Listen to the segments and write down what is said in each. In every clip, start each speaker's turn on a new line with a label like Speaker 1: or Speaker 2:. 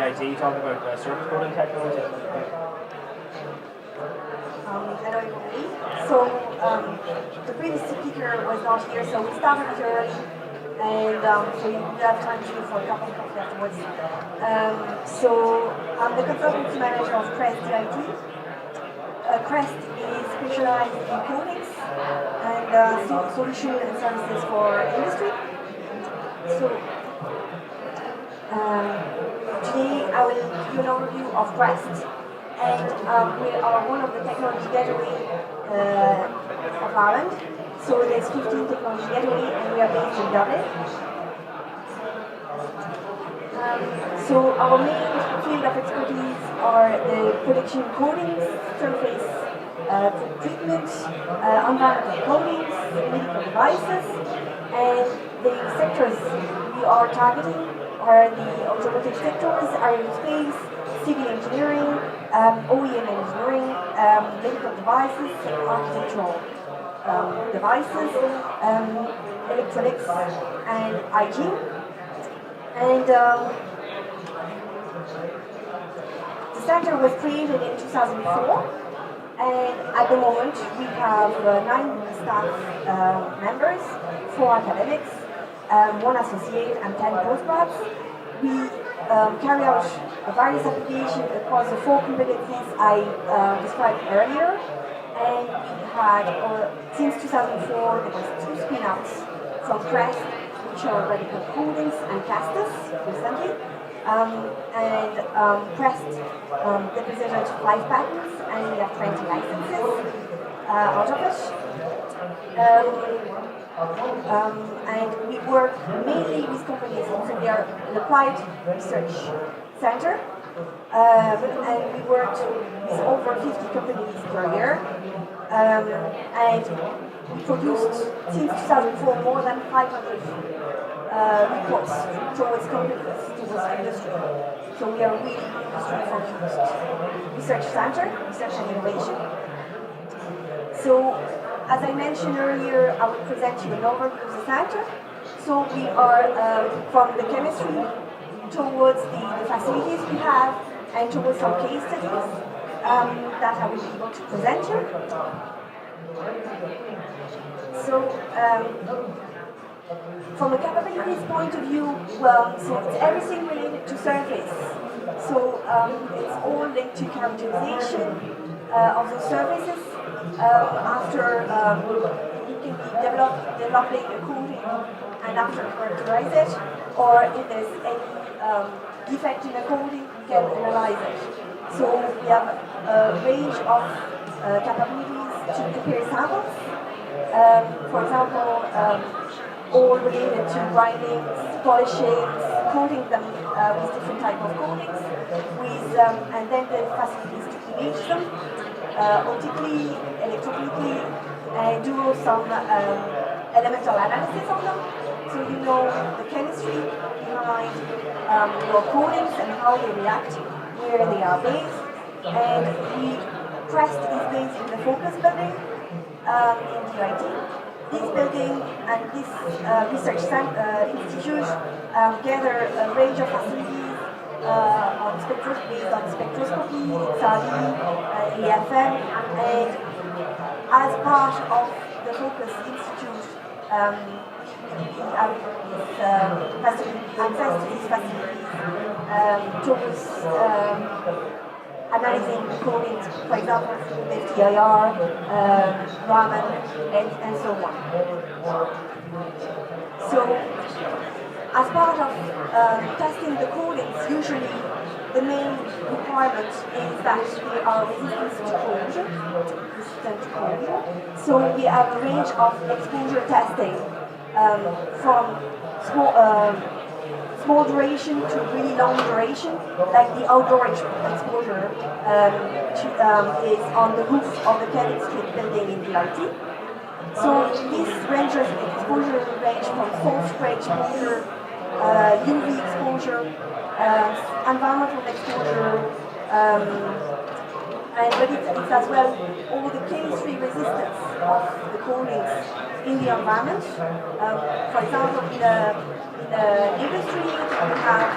Speaker 1: DIT, talking about surface coding technology.
Speaker 2: Hello everybody. So the previous speaker was not here, so we started a bit early, and so you have time to for a cup of coffee afterwards. So I'm the consultancy manager of Crest DIT. Crest is specialized in coatings and solution and services for industry. So today I will give you an overview of Crest. And we are one of the technology gateway of Ireland. So there's 15 technology gateway and we are based in Dublin. So our main field of expertise are the production coatings, surface treatment, environmental coatings, medical devices, and the sectors we are targeting are the automotive sectors, aerospace, civil engineering, OEM engineering, medical devices, architectural devices, electronics, and hygiene. And the center was created in 2004, and at the moment we have 9 staff members, 4 academics, 1 associate, and 10 postgrads. We carry out various applications across the 4 competencies I described earlier, and we had, since 2004, there was 2 spin-outs from Crest, which are radical coatings and casters recently, and Crest represented 5 patents, and we have 20 licenses out of it. And we work mainly with companies, so we are an applied research center, and we worked with over 50 companies per year, and we produced since 2004 more than 500 reports towards companies, towards industry. So we are really industry-focused research center, research and innovation. So, as I mentioned earlier, I will present you an overview of the center. So we are from the chemistry towards the facilities we have and towards some case studies that I will be able to present you. So from a capabilities point of view, well, so it's everything related to surface. So it's all linked to characterization of the surfaces. After you can be developing a coating and after characterize it, or if there's any defect in a coating, you can analyze it. So we have a range of capabilities to prepare samples. For example, all related to grinding, polishing, coating them with different type of coatings, and then the facilities to image them. Optically, electrochemically, and do some elemental analysis on them. So you know the chemistry behind your coatings and how they react, where they are based. And Crest is based in the Focus building in DIT. This building and this research institute gather a range of facilities based on spectroscopy, XRD, AFM, and as part of the Focus Institute, we have access to these facilities towards analyzing coatings, for example, with TIR, Raman, and so on. So, as part of testing the coatings, usually the main requirement is that they are resistant to corrosion. So we have a range of exposure testing from small duration to really long duration, like the outdoor exposure is on the roof of the chemistry building in DIT. So this ranges exposure range from source spray exposure, UV exposure, environmental exposure, but it's as well all the chemistry resistance of the coatings in the environment. For example, in the industry, we have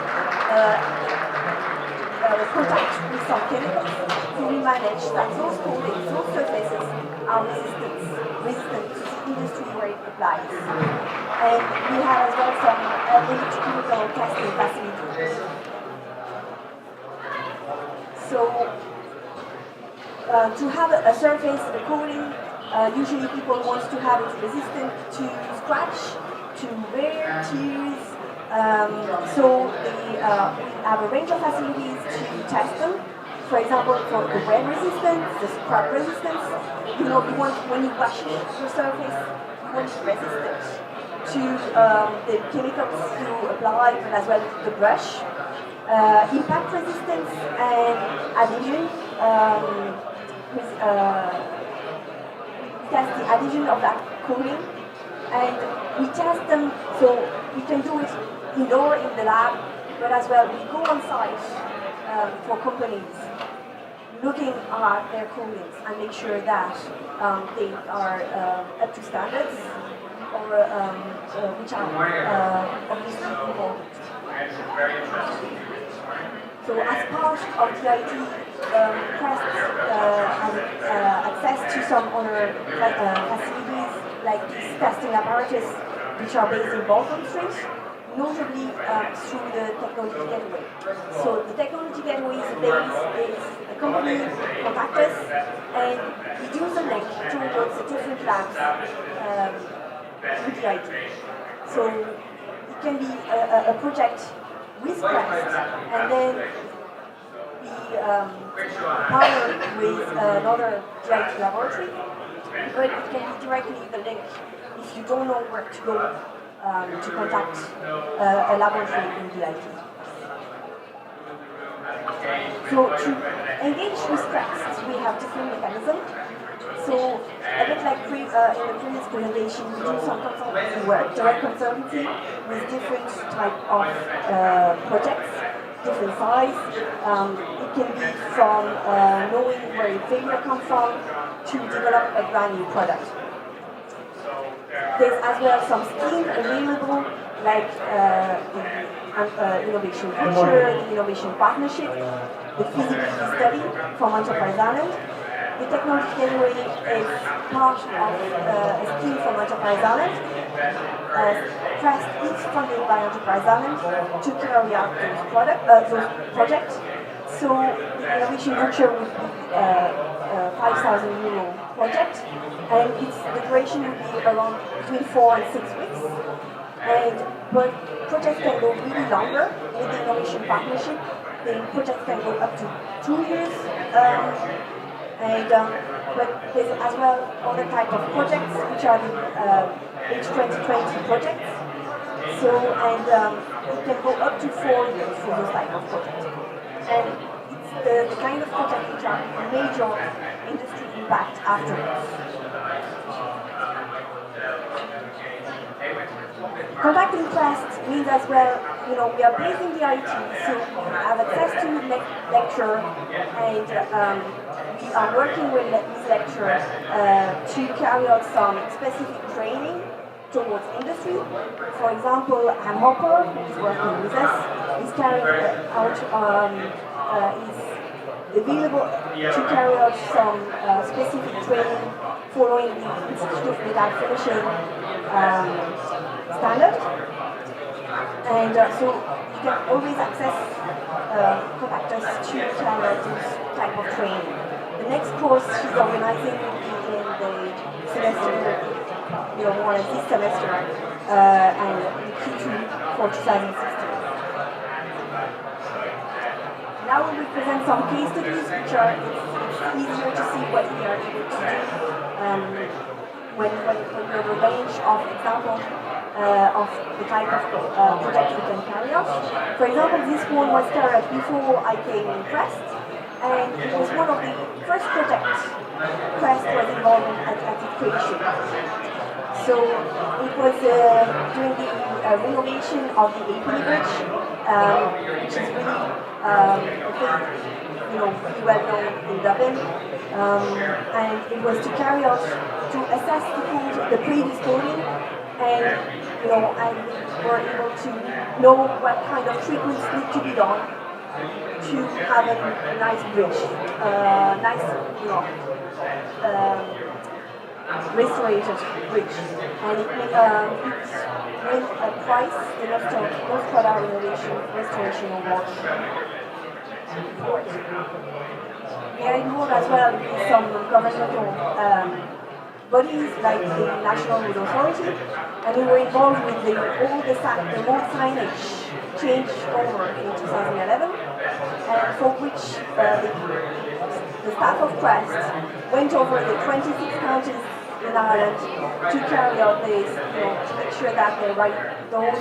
Speaker 2: contact with some chemicals, so we manage that those coatings, those surfaces are resistant to the industry where it applies. And we have as well some electrochemical testing facilities. So to have a surface, a coating, usually people want to have it resistant to scratch, to wear, to use. So we have a range of facilities to test them. For example, for the wear resistance, the scrub resistance, you want when you wash your surface, you want it resistant to the chemicals you apply, but as well the brush. Impact resistance and adhesion. We test the adhesion of that coating, and we test them so we can do it indoor in the lab, but as well we go on site for companies looking at their coatings and make sure that they are up to standards or which are obviously important. So as part of the IT, Crest has access to some other facilities like these testing apparatus which are based in Bolton Street, notably through the Technology Gateway. So the Technology Gateway is a company contact us and we use a link towards the different labs with the IT. So it can be a project with Crest, and then we partner with another DIT laboratory, but it can be directly the link if you don't know where to go to contact a laboratory in DIT. So to engage with Crest, we have different mechanisms. So a bit like in the previous presentation, we do some consultancy work, direct consultancy with different type of projects, different size. It can be from knowing where your failure comes from to develop a brand new product. There's as well some schemes available like the Innovation Voucher, the Innovation Partnership, the feasibility study from Enterprise Ireland. The Technology Gateway is part of a scheme from Enterprise Ireland. Crest is funded by Enterprise Ireland to carry out those projects. So the Innovation Voucher would be a €5,000 project, and the duration would be around between 4 and 6 weeks. But projects can go really longer with the Innovation Partnership. The projects can go up to 2 years. But there's as well other type of projects which are the H2020 projects. So it can go up to 4 years for those type of projects. And it's the kind of project which are major industry impact afterwards. Contacting Crest means as well, we are based in the IT, so we have access to lecture, and we are working with this lecturer to carry out some specific training towards industry. For example, Ann Hopper, who is working with us, is carrying out, is available to carry out some specific training following the Institute of Metal Finishing standard. And so you can always access contact us to carry out this type of training. The next course she's organizing will be in the semester, more than this semester, and the Q2 for 2016. Now we will present some case studies, which are easier to see what we are able to do when we have a range of examples of the type of project we can carry out. For example, this one was carried out before I came in Crest, and it was one of the first projects Crest was involved in at its creation. So it was during the renovation of the AP Bridge, which is really pretty well known in Dublin, and it was to carry out to assess the previous building, and and we were able to know what kind of treatments need to be done to have a nice bridge, nice, restorated bridge, and it with a price, the Nostra Innovation Restoration Award for it. We are involved as well with some governmental bodies like the National Road Authority, and we were involved with the road signage change over in 2011, and for which the staff of Crest went over the 26 counties in Ireland to carry out this, to make sure that the road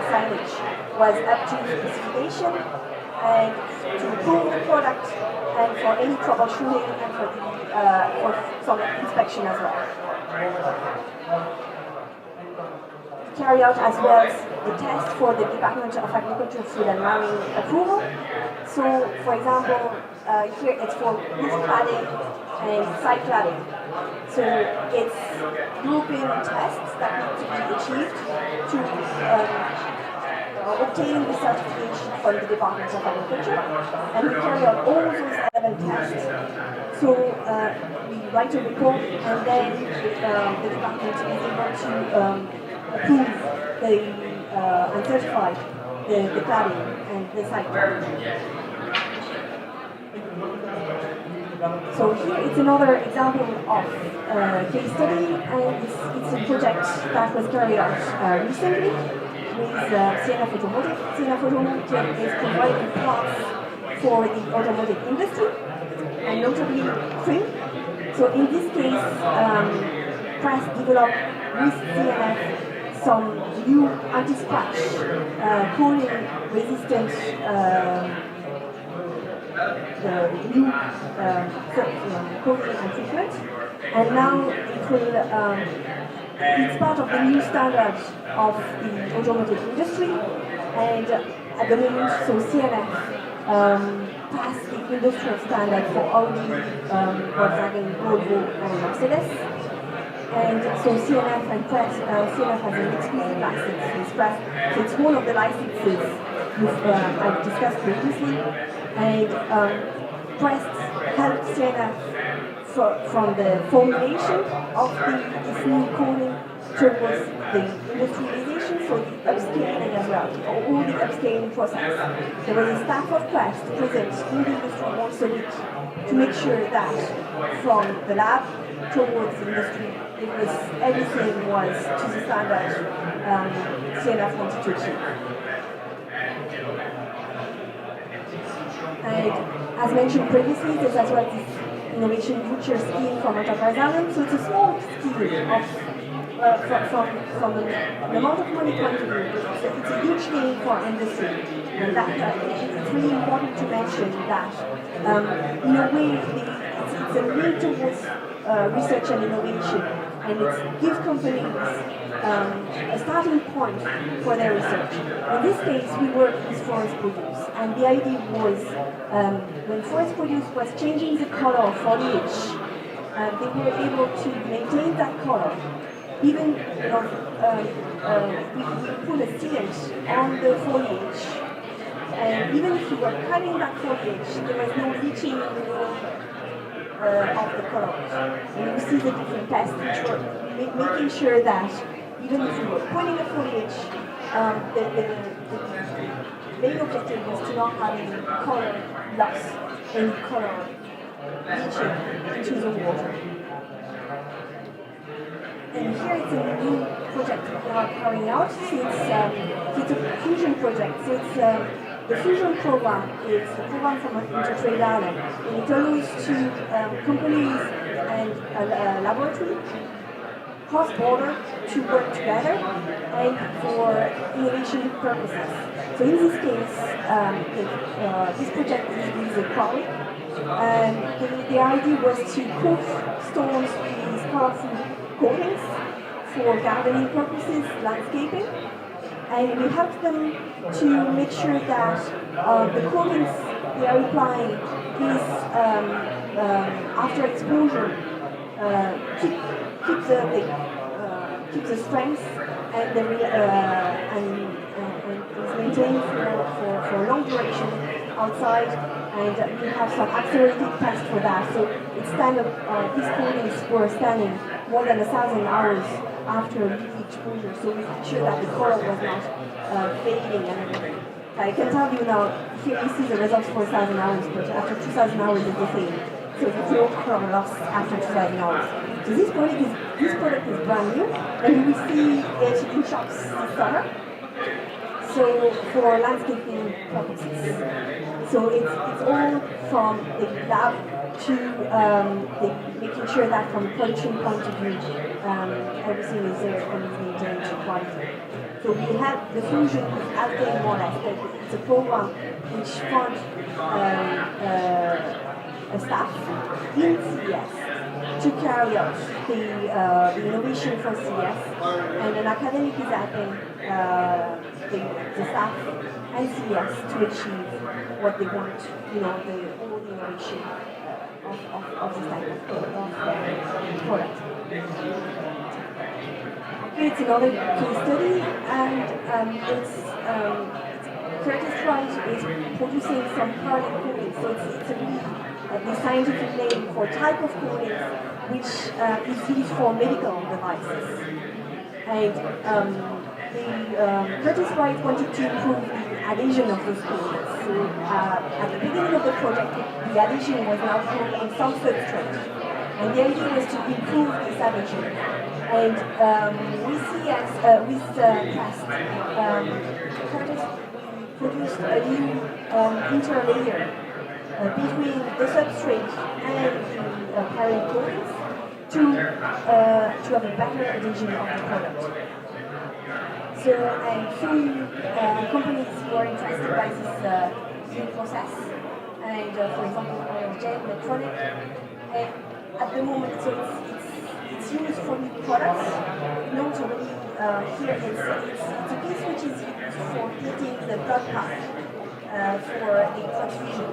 Speaker 2: signage was up to specification, and to improve the product, and for any troubleshooting, and for some inspection as well. Carry out as well the test for the Department of Agriculture, Food and Marine approval. So, for example, here it's for roof cladding and side cladding. So it's European tests that need to be achieved to obtain the certification from the Department of Agriculture, and we carry out all those 11 tests. So we write a report, and then the department is able to approve and certify the cladding and the site cladding. So here it's another example of case study, and it's a project that was carried out recently with CNF Automotive. CNF Automotive is providing parts for the automotive industry, and notably trim. So in this case, Crest developed with CNF some new anti-scratch cooling resistant new coating and treatment, and now it will it's part of the new standard of the automotive industry, and at the moment, so CNF passed the industrial standard for Audi, Volkswagen, Volvo, and Mercedes. And so CNF and Crest, CNF has an exclusive license with Crest, so it's one of the licenses I've discussed previously, and Crest helped CNF from the formulation of this new coating towards the industrialization, so the upscaling as well, all the upscaling process. There was a staff of Crest present in the industry once a week to make sure that from the lab towards the industry, everything was to the standard CNF wanted to achieve. And as mentioned previously, there's as well this Innovation Future scheme from Enterprise Ireland, so it's a small scheme of from the amount of money point of view. It's a huge gain for industry, and that it's really important to mention that in a way it's a lead towards research and innovation, and it gives companies a starting point for their research. In this case, we work with forest produce, and the idea was when forest produce was changing the color of foliage, they were able to maintain that color. Even we put a sealant on the foliage, and even if you were cutting that foliage, there was no leaching of the colors. And you see the different tests which were making sure that even if you were putting a foliage, the main objective was to not have any color loss, any color leaching into the water. And here it's a new project we are carrying out. It's a fusion project. So it's the fusion program is a program from Intertrade Ireland, and it allows to companies and laboratory cross-border to work together and for innovation purposes. So in this case, this project is with a quarry, and the idea was to coat stones with colorful coatings for gardening purposes, landscaping, and we help them to make sure that the coatings they are applying is after exposure keep the strength and is maintained for a long duration outside, and we have some accelerated tests for that. So it's kind of these coatings were standing more than 1,000 hours after UV exposure, so we made sure that the color was not fading and everything. I can tell you now, here you see the results for 1,000 hours, but after 2,000 hours it's the same. So there's no color loss after 2,000 hours. So this product is brand new, and you will see it in shops this summer. So for landscaping purposes. So it's all from the lab to making sure that from a production point of view, everything is there and is maintained to quality. So we have the fusion with Altain more or less. It's a program which funds a staff in CES to carry out the innovation for CES, and an academic is helping the staff and CES to achieve what they want, all the innovation of this type of product. It's another case study, and Curtis Wright is producing some parallel coatings, so it's a really the scientific name for type of coating which is used for medical devices. And Curtis Wright wanted to improve the adhesion of those coatings. So at the beginning of the project, the adhesion was now put on some substrate. And the idea was to improve this adhesion. And we see with Crest, Curtis produced a new interlayer between the substrate and the parallel coatings to have a better adhesion of the product. So, and few companies who are interested by this new process, and for example, Annaik Electronic, and at the moment, so it's used for new products. Notably, here it's a piece which is used for heating the blood path for the transfusion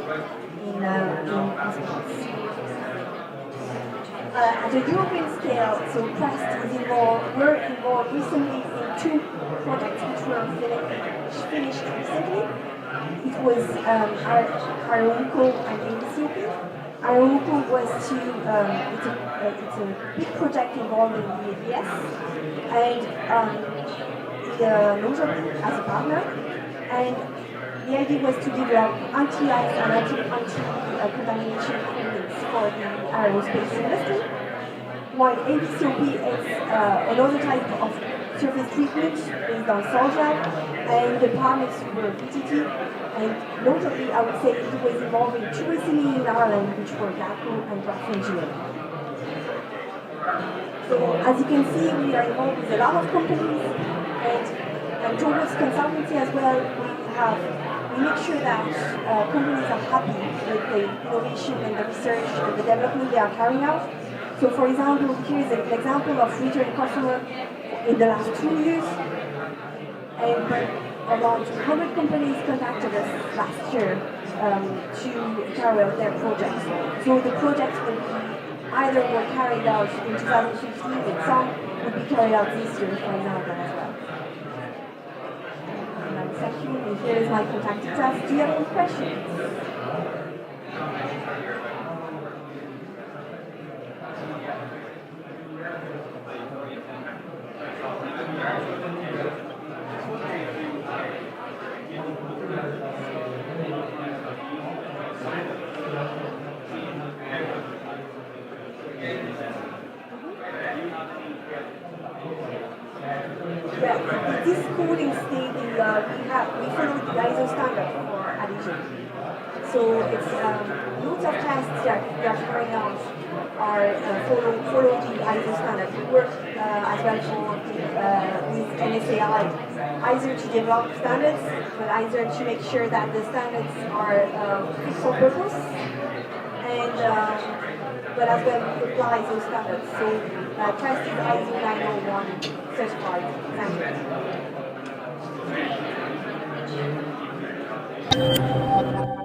Speaker 2: in hospitals. At a European scale, so Crest is were involved recently in two projects which were finished recently. It was Arauco and ABCP. Arauco was it's a big project involving the ABS, and Notably as a partner, and the idea was to develop anti-ice and anti-contamination coatings for the aerospace industry, while ABCOP is another type of surface treatment based on salt gel, and the partners were BTT, and notably I would say it was involving two recently in Ireland, which were GACO and Draft Engineering. So as you can see, we are involved with a lot of companies, and towards consultancy as well, we make sure that companies are happy with the innovation and the research and the development they are carrying out. So for example, here is an example of return customer in the last 2 years, and around 100 companies contacted us last year to carry out their projects. So the projects will be either were carried out in 2015, and some will be carried out this year, for example, as well. Thank you, and here is my contact details. Do you have any questions? Yeah, this coding state, we follow the ISO standard for adhesion. So it's loads of tests that we are carrying out are follow the ISO standard. We work as well with NSAI, either to develop standards, but either to make sure that the standards are fit for purpose, and but as well we apply those standards. So Crest is ISO 901 certified. Thank you.